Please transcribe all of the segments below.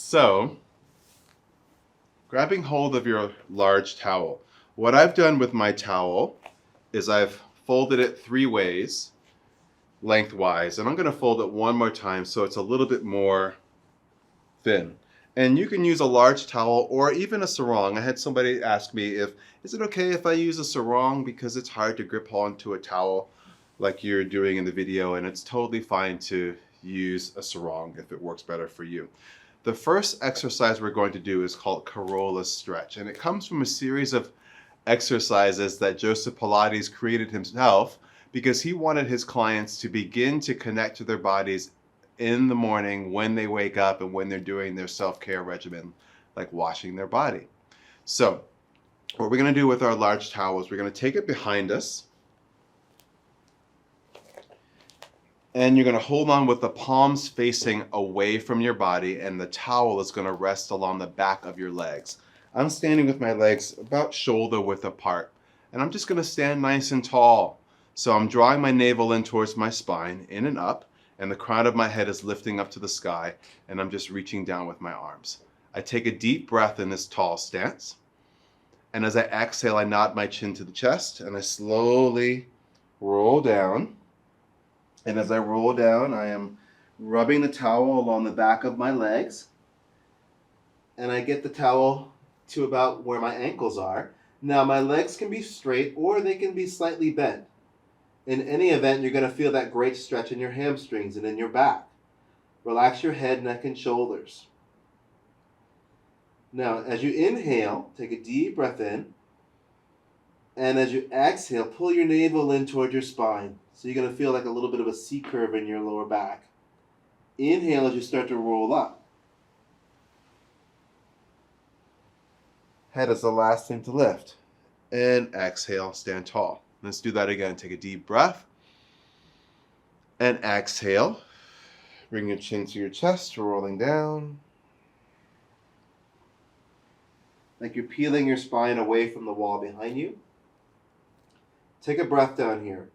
So, grabbing hold of your large towel. What I've done with my towel is I've folded it 3 ways, lengthwise, and I'm going to fold it one more time so it's a little bit more thin. And you can use a large towel or even a sarong. I had somebody ask me is it okay if I use a sarong because it's hard to grip onto a towel like you're doing in the video, and it's totally fine to use a sarong if it works better for you. The first exercise we're going to do is called Corolla stretch, and it comes from a series of exercises that Joseph Pilates created himself because he wanted his clients to begin to connect to their bodies in the morning when they wake up and when they're doing their self-care regimen, like washing their body. So what we're going to do with our large towel is we're going to take it behind us, and you're going to hold on with the palms facing away from your body, and the towel is going to rest along the back of your legs. I'm standing with my legs about shoulder width apart, and I'm just going to stand nice and tall. So I'm drawing my navel in towards my spine, in and up, and the crown of my head is lifting up to the sky, and I'm just reaching down with my arms. I take a deep breath in this tall stance, and as I exhale, I nod my chin to the chest, and I slowly roll down. And as I roll down, I am rubbing the towel along the back of my legs, and I get the towel to about where my ankles are. Now my legs can be straight or they can be slightly bent. In any event, you're going to feel that great stretch in your hamstrings and in your back. Relax your head, neck, and shoulders. Now, as you inhale, take a deep breath in. And as you exhale, pull your navel in toward your spine. So you're going to feel like a little bit of a C curve in your lower back. Inhale as you start to roll up. Head is the last thing to lift. And exhale, stand tall. Let's do that again. Take a deep breath. And exhale. Bring your chin to your chest, rolling down. Like you're peeling your spine away from the wall behind you. Take a breath down here.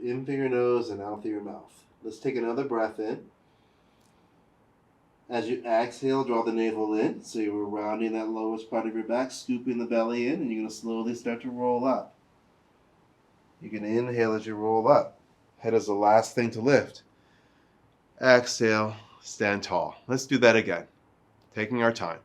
In through your nose and out through your mouth. Let's take another breath in. As you exhale, draw the navel in. So you're rounding that lowest part of your back, scooping the belly in, and you're going to slowly start to roll up. You can inhale as you roll up. Head is the last thing to lift. Exhale, stand tall. Let's do that again, taking our time.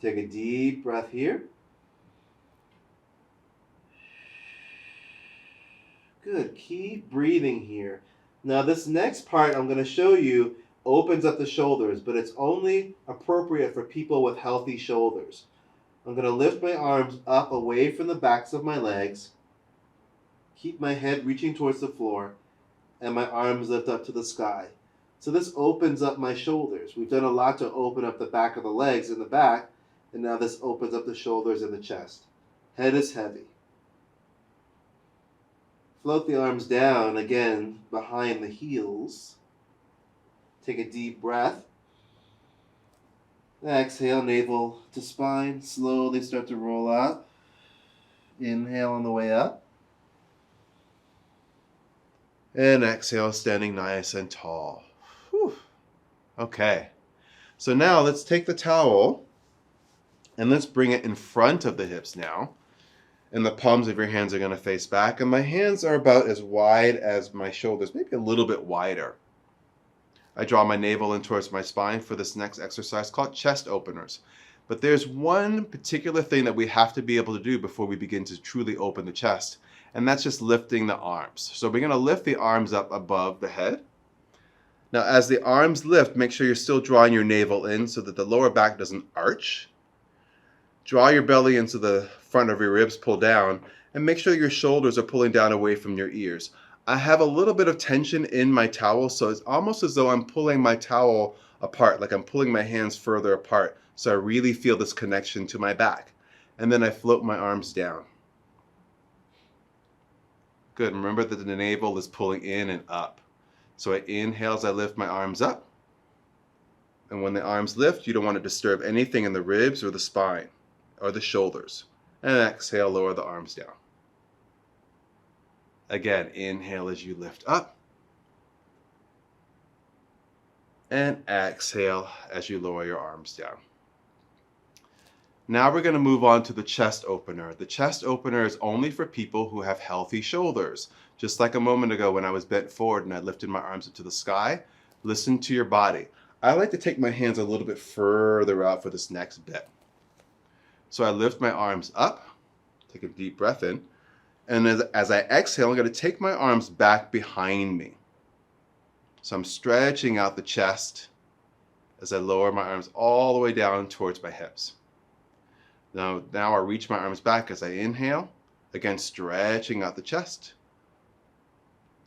Take a deep breath here. Good. Keep breathing here. Now this next part I'm going to show you opens up the shoulders, but it's only appropriate for people with healthy shoulders. I'm going to lift my arms up away from the backs of my legs. Keep my head reaching towards the floor, and my arms lift up to the sky. So this opens up my shoulders. We've done a lot to open up the back of the legs and the back, and now this opens up the shoulders and the chest. Head is heavy. Float the arms down again behind the heels. Take a deep breath. Exhale, navel to spine. Slowly start to roll up. Inhale on the way up. And exhale, standing nice and tall. Whew. Okay. So now let's take the towel and let's bring it in front of the hips now. And the palms of your hands are going to face back. And my hands are about as wide as my shoulders, maybe a little bit wider. I draw my navel in towards my spine for this next exercise called chest openers. But there's one particular thing that we have to be able to do before we begin to truly open the chest. And that's just lifting the arms. So we're going to lift the arms up above the head. Now as the arms lift, make sure you're still drawing your navel in so that the lower back doesn't arch. Draw your belly into the front of your ribs, pull down, and make sure your shoulders are pulling down away from your ears. I have a little bit of tension in my towel, so it's almost as though I'm pulling my towel apart, like I'm pulling my hands further apart, so I really feel this connection to my back. And then I float my arms down. Good. Remember that the navel is pulling in and up. So I inhale as I lift my arms up. And when the arms lift, you don't want to disturb anything in the ribs or the spine or the shoulders. And exhale, lower the arms down. Again, inhale as you lift up. And exhale as you lower your arms down. Now we're going to move on to the chest opener. The chest opener is only for people who have healthy shoulders. Just like a moment ago when I was bent forward and I lifted my arms up to the sky, listen to your body. I like to take my hands a little bit further out for this next bit. So I lift my arms up, take a deep breath in, and as I exhale, I'm going to take my arms back behind me. So I'm stretching out the chest as I lower my arms all the way down towards my hips. Now I reach my arms back as I inhale, again stretching out the chest,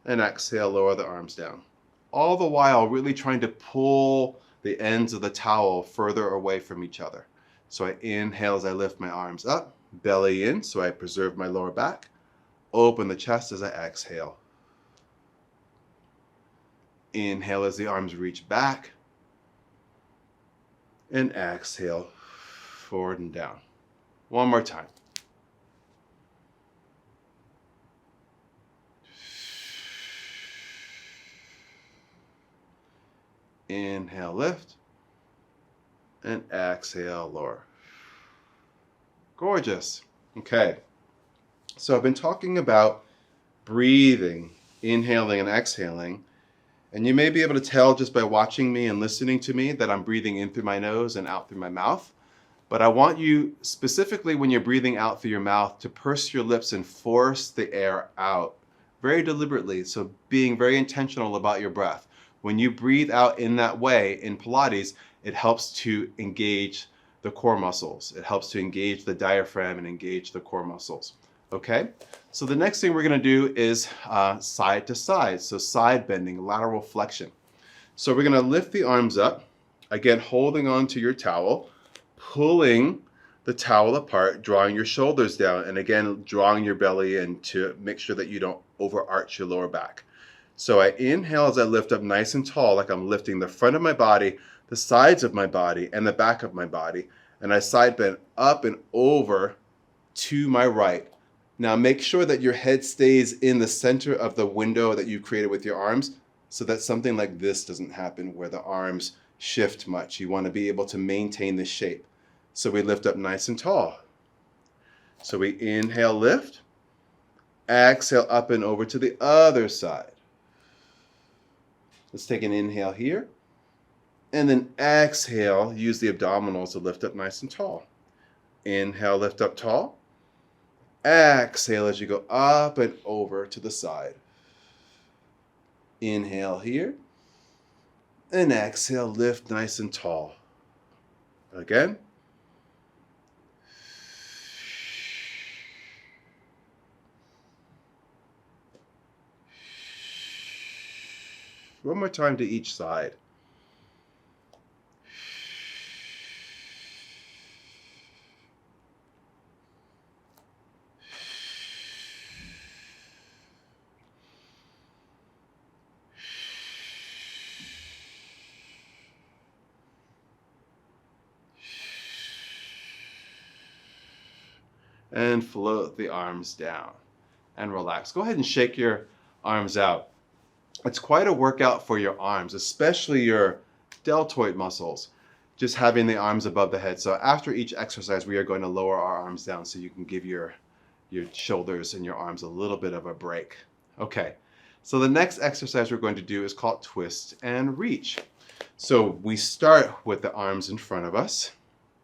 and exhale, lower the arms down. All the while really trying to pull the ends of the towel further away from each other. So I inhale as I lift my arms up, belly in, so I preserve my lower back. Open the chest as I exhale. Inhale as the arms reach back. And exhale, forward and down. One more time. Inhale, lift. And exhale, lower. Gorgeous. Okay. So I've been talking about breathing, inhaling and exhaling. And you may be able to tell just by watching me and listening to me that I'm breathing in through my nose and out through my mouth. But I want you, specifically when you're breathing out through your mouth, to purse your lips and force the air out very deliberately. So being very intentional about your breath. When you breathe out in that way in Pilates, it helps to engage the core muscles. It helps to engage the diaphragm and engage the core muscles. Okay, so the next thing we're going to do is side to side. So side bending, lateral flexion. So we're going to lift the arms up, again holding on to your towel, pulling the towel apart, drawing your shoulders down, and again drawing your belly in to make sure that you don't overarch your lower back. So I inhale as I lift up nice and tall, like I'm lifting the front of my body, the sides of my body, and the back of my body. And I side bend up and over to my right. Now make sure that your head stays in the center of the window that you created with your arms so that something like this doesn't happen where the arms shift much. You want to be able to maintain this shape. So we lift up nice and tall. So we inhale, lift. Exhale up and over to the other side. Let's take an inhale here. And then exhale, use the abdominals to lift up nice and tall. Inhale, lift up tall. Exhale as you go up and over to the side. Inhale here. And exhale, lift nice and tall. Again. One more time to each side. And float the arms down and relax. Go ahead and shake your arms out. It's quite a workout for your arms, especially your deltoid muscles, just having the arms above the head. So after each exercise, we are going to lower our arms down so you can give your shoulders and your arms a little bit of a break. Okay, so the next exercise we're going to do is called twist and reach. So we start with the arms in front of us.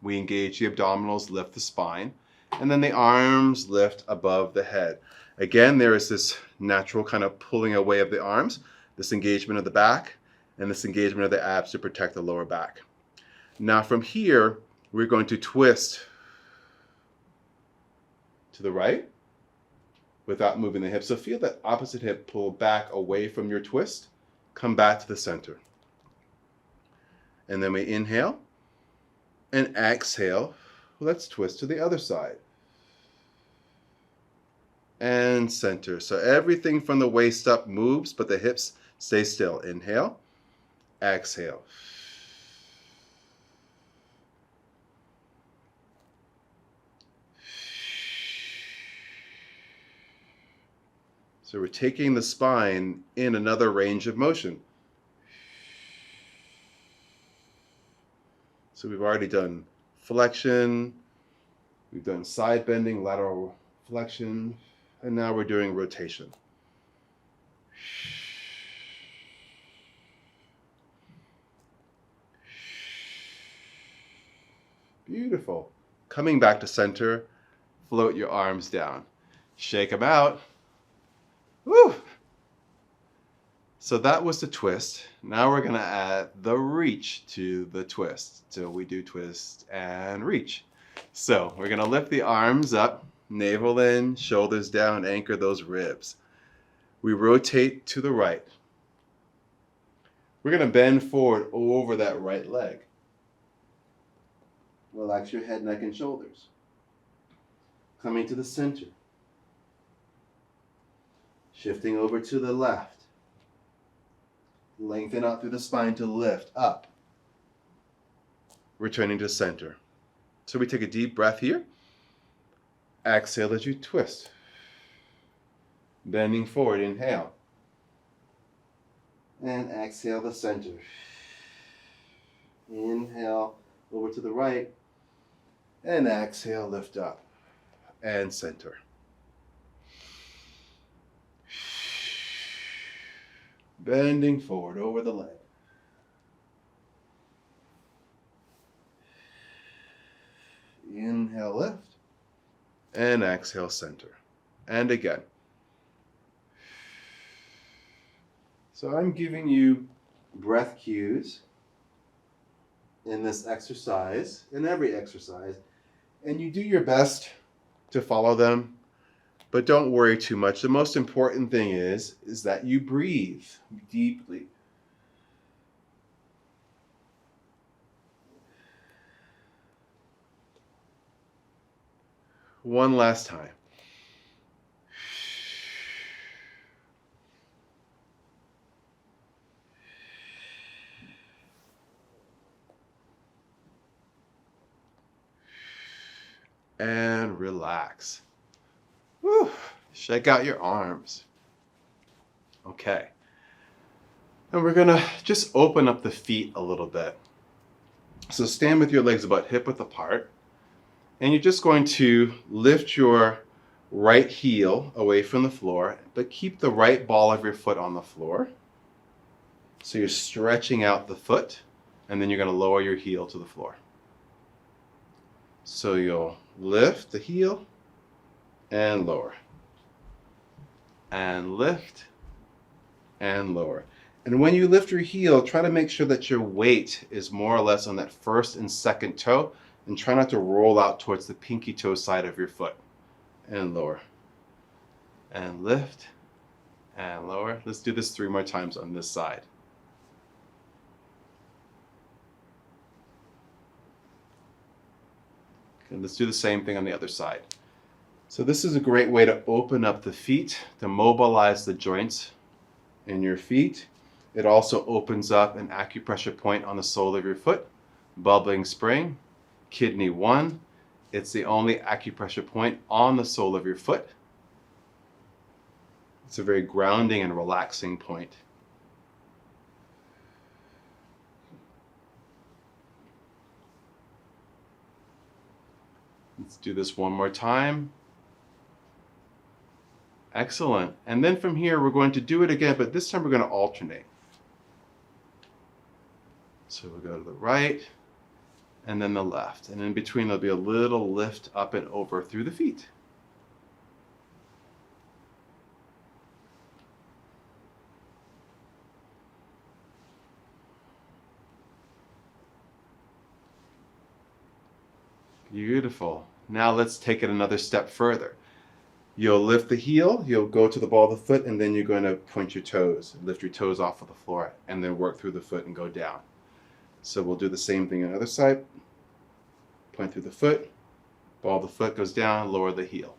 We engage the abdominals, lift the spine, and then the arms lift above the head. Again, there is this natural kind of pulling away of the arms, this engagement of the back, and this engagement of the abs to protect the lower back. Now from here, we're going to twist to the right without moving the hip. So feel that opposite hip pull back away from your twist, come back to the center. And then we inhale and exhale. Let's twist to the other side. And center. So everything from the waist up moves, but the hips stay still. Inhale, exhale. So we're taking the spine in another range of motion. So we've already done flexion, we've done side bending, lateral flexion, and now we're doing rotation. Beautiful. Coming back to center, float your arms down. Shake them out. Woo! So that was the twist. Now we're going to add the reach to the twist. So we do twist and reach. So we're going to lift the arms up, navel in, shoulders down, anchor those ribs. We rotate to the right. We're going to bend forward over that right leg. Relax your head, neck, and shoulders. Coming to the center. Shifting over to the left. Lengthen out through the spine to lift up. Returning to center. So we take a deep breath here. Exhale as you twist. Bending forward, inhale. And exhale the center. Inhale over to the right. And exhale, lift up. And center. Bending forward over the leg. Inhale, lift. And exhale, center. And again. So I'm giving you breath cues in this exercise, in every exercise, and you do your best to follow them, but don't worry too much. The most important thing is that you breathe deeply. One last time. And relax. Whew. Shake out your arms. Okay. And we're gonna just open up the feet a little bit. So stand with your legs about hip width apart. And you're just going to lift your right heel away from the floor, but keep the right ball of your foot on the floor. So you're stretching out the foot, and then you're gonna lower your heel to the floor. So you'll lift the heel and lower. And lift and lower. And when you lift your heel, try to make sure that your weight is more or less on that first and second toe, and try not to roll out towards the pinky toe side of your foot. And lower. And lift and lower. Let's do this 3 more times on this side. And let's do the same thing on the other side. So this is a great way to open up the feet, to mobilize the joints in your feet. It also opens up an acupressure point on the sole of your foot, bubbling spring, kidney 1. It's the only acupressure point on the sole of your foot. It's a very grounding and relaxing point. Let's do this one more time. Excellent. And then from here, we're going to do it again, but this time we're going to alternate. So we'll go to the right and then the left. And in between, there'll be a little lift up and over through the feet. Beautiful. Now let's take it another step further. You'll lift the heel, you'll go to the ball of the foot, and then you're going to point your toes, lift your toes off of the floor, and then work through the foot and go down. So we'll do the same thing on the other side. Point through the foot, ball of the foot goes down, lower the heel.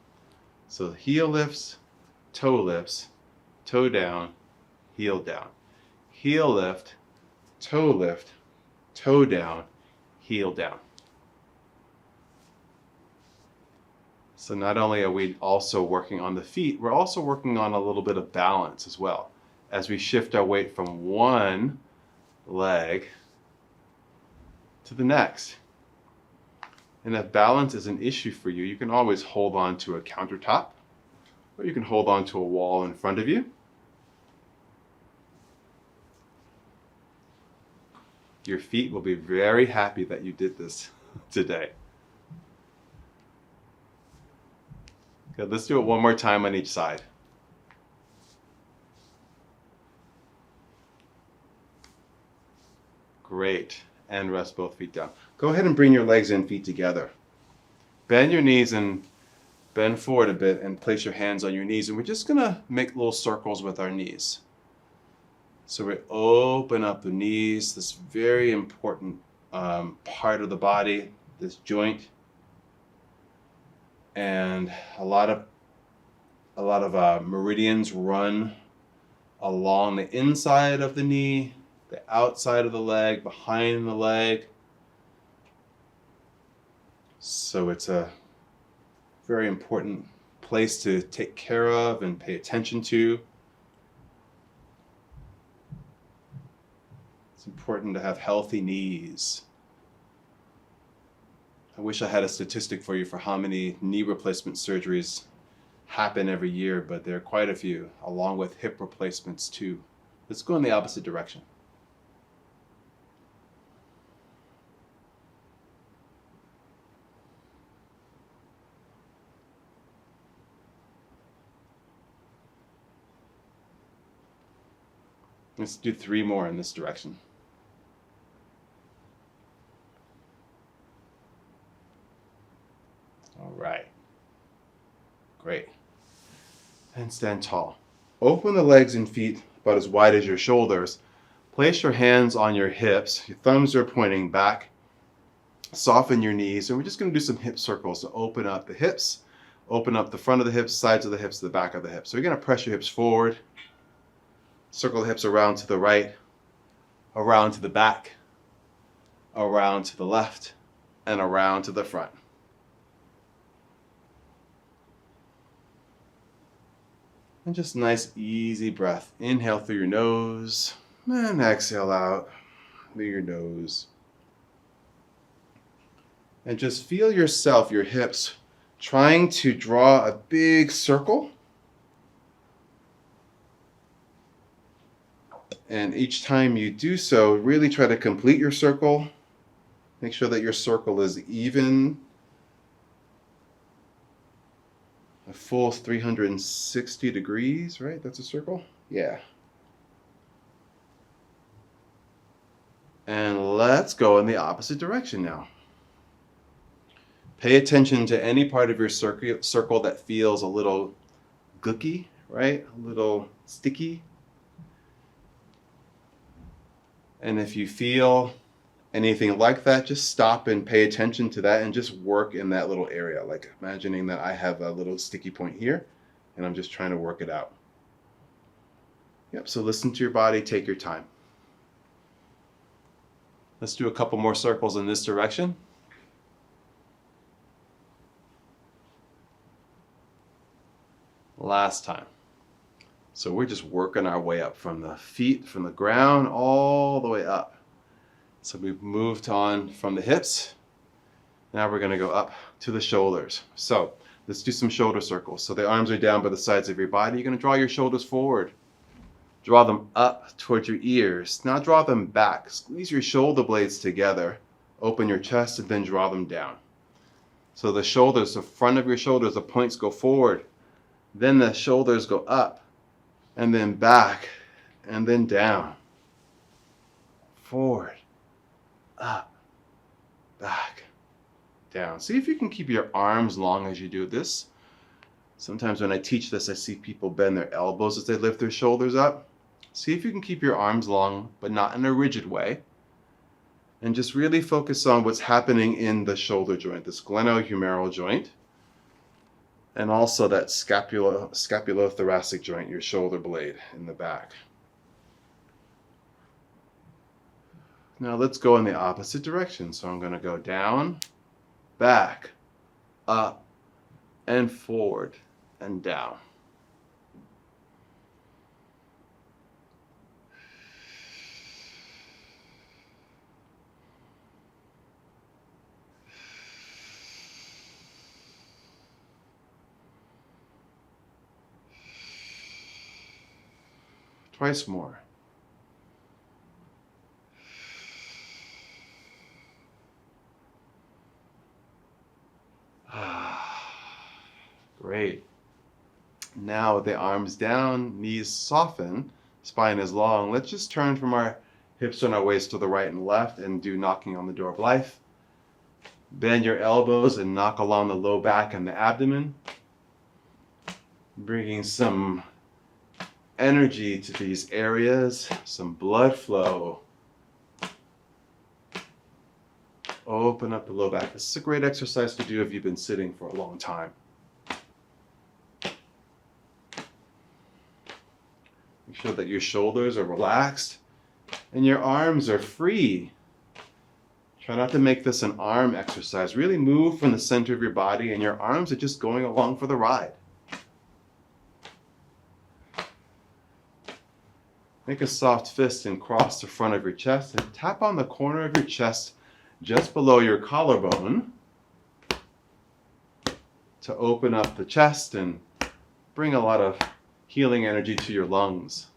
So the heel lifts, toe down, heel down. Heel lift, toe down, heel down. So not only are we also working on the feet, we're also working on a little bit of balance as well. As we shift our weight from one leg to the next. And if balance is an issue for you, you can always hold on to a countertop, or you can hold on to a wall in front of you. Your feet will be very happy that you did this today. Good, let's do it one more time on each side. Great, and rest both feet down. Go ahead and bring your legs and feet together. Bend your knees and bend forward a bit and place your hands on your knees. And we're just gonna make little circles with our knees. So we open up the knees, this very important part of the body, this joint. And a lot of meridians run along the inside of the knee, the outside of the leg, behind the leg. So it's a very important place to take care of and pay attention to. It's important to have healthy knees. I wish I had a statistic for you for how many knee replacement surgeries happen every year, but there are quite a few, along with hip replacements too. Let's go in the opposite direction. Let's do 3 more in this direction. All right. Great. And stand tall. Open the legs and feet about as wide as your shoulders. Place your hands on your hips. Your thumbs are pointing back. Soften your knees. And we're just going to do some hip circles to open up the hips. Open up the front of the hips, sides of the hips, the back of the hips. So you're going to press your hips forward. Circle the hips around to the right, around to the back, around to the left, and around to the front. And just nice, easy breath. Inhale through your nose, and exhale out through your nose. And just feel yourself, your hips, trying to draw a big circle. And each time you do so, really try to complete your circle. Make sure that your circle is even. A full 360 degrees, right? That's a circle? Yeah. And let's go in the opposite direction now. Pay attention to any part of your circle that feels a little gooky, right? A little sticky. And if you feel anything like that, just stop and pay attention to that and just work in that little area. Like imagining that I have a little sticky point here and I'm just trying to work it out. Yep, so listen to your body, take your time. Let's do a couple more circles in this direction. Last time. So we're just working our way up from the feet, from the ground, all the way up. So we've moved on from the hips. Now we're going to go up to the shoulders. So let's do some shoulder circles. So the arms are down by the sides of your body. You're going to draw your shoulders forward. Draw them up towards your ears. Now draw them back. Squeeze your shoulder blades together. Open your chest and then draw them down. So the shoulders, the front of your shoulders, the points go forward. Then the shoulders go up. And then back, and then down, forward, up, back, down. See if you can keep your arms long as you do this. Sometimes when I teach this, I see people bend their elbows as they lift their shoulders up. See if you can keep your arms long, but not in a rigid way. And just really focus on what's happening in the shoulder joint, this glenohumeral joint. And also that scapulothoracic joint, your shoulder blade in the back. Now let's go in the opposite direction. So I'm going to go down, back, up, and forward and down. Twice more. Great. Now with the arms down, knees soften, spine is long. Let's just turn from our hips and our waist to the right and left and do knocking on the door of life. Bend your elbows and knock along the low back and the abdomen, bringing some energy to these areas, some blood flow. Open up the low back. This is a great exercise to do if you've been sitting for a long time. Make sure that your shoulders are relaxed and your arms are free. Try not to make this an arm exercise. Really move from the center of your body and your arms are just going along for the ride. Make a soft fist and cross the front of your chest and tap on the corner of your chest just below your collarbone to open up the chest and bring a lot of healing energy to your lungs.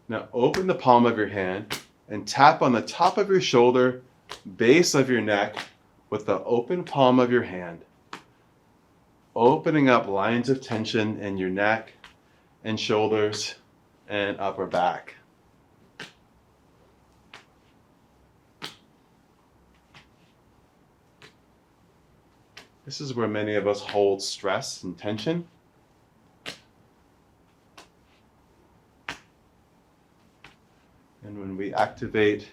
Now open the palm of your hand and tap on the top of your shoulder, base of your neck with the open palm of your hand, opening up lines of tension in your neck and shoulders and upper back. This is where many of us hold stress and tension. And when we activate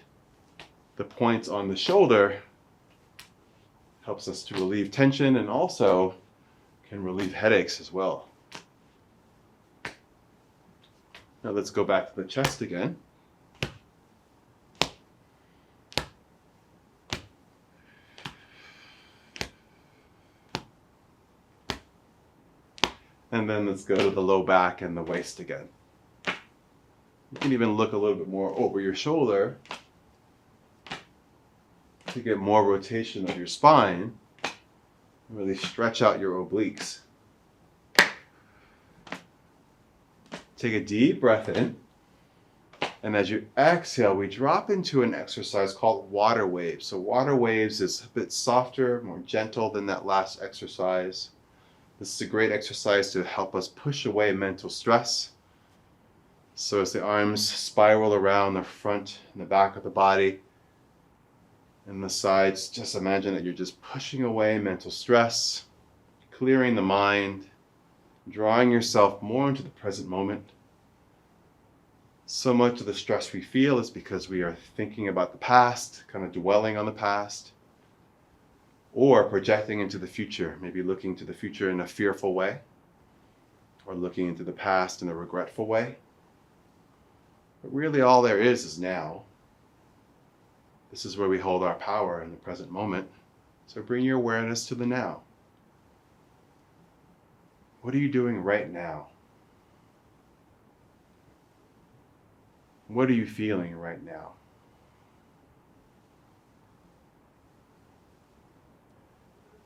the points on the shoulder, helps us to relieve tension and also can relieve headaches as well. Now let's go back to the chest again. And then let's go to the low back and the waist again. You can even look a little bit more over your shoulder to get more rotation of your spine and really stretch out your obliques. Take a deep breath in, and as you exhale, we drop into an exercise called water waves. So water waves is a bit softer, more gentle than that last exercise. This is a great exercise to help us push away mental stress. So as the arms spiral around the front and the back of the body and the sides, just imagine that you're just pushing away mental stress, clearing the mind, drawing yourself more into the present moment. So much of the stress we feel is because we are thinking about the past, kind of dwelling on the past, or projecting into the future, maybe looking to the future in a fearful way, or looking into the past in a regretful way. But really all there is now. This is where we hold our power in the present moment. So bring your awareness to the now. What are you doing right now? What are you feeling right now?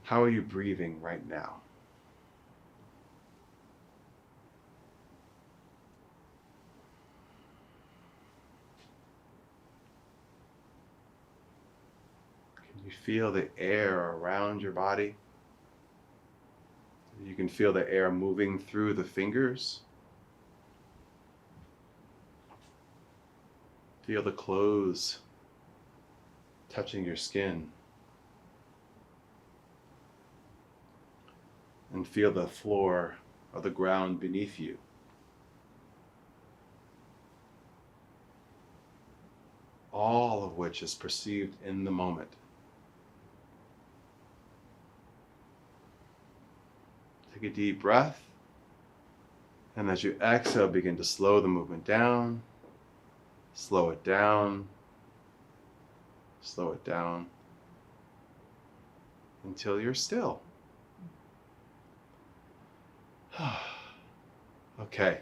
How are you breathing right now? Can you feel the air around your body? You can feel the air moving through the fingers. Feel the clothes touching your skin. And feel the floor or the ground beneath you. All of which is perceived in the moment. Take a deep breath And as you exhale, begin to slow the movement down, slow it down, slow it down until you're still. Okay.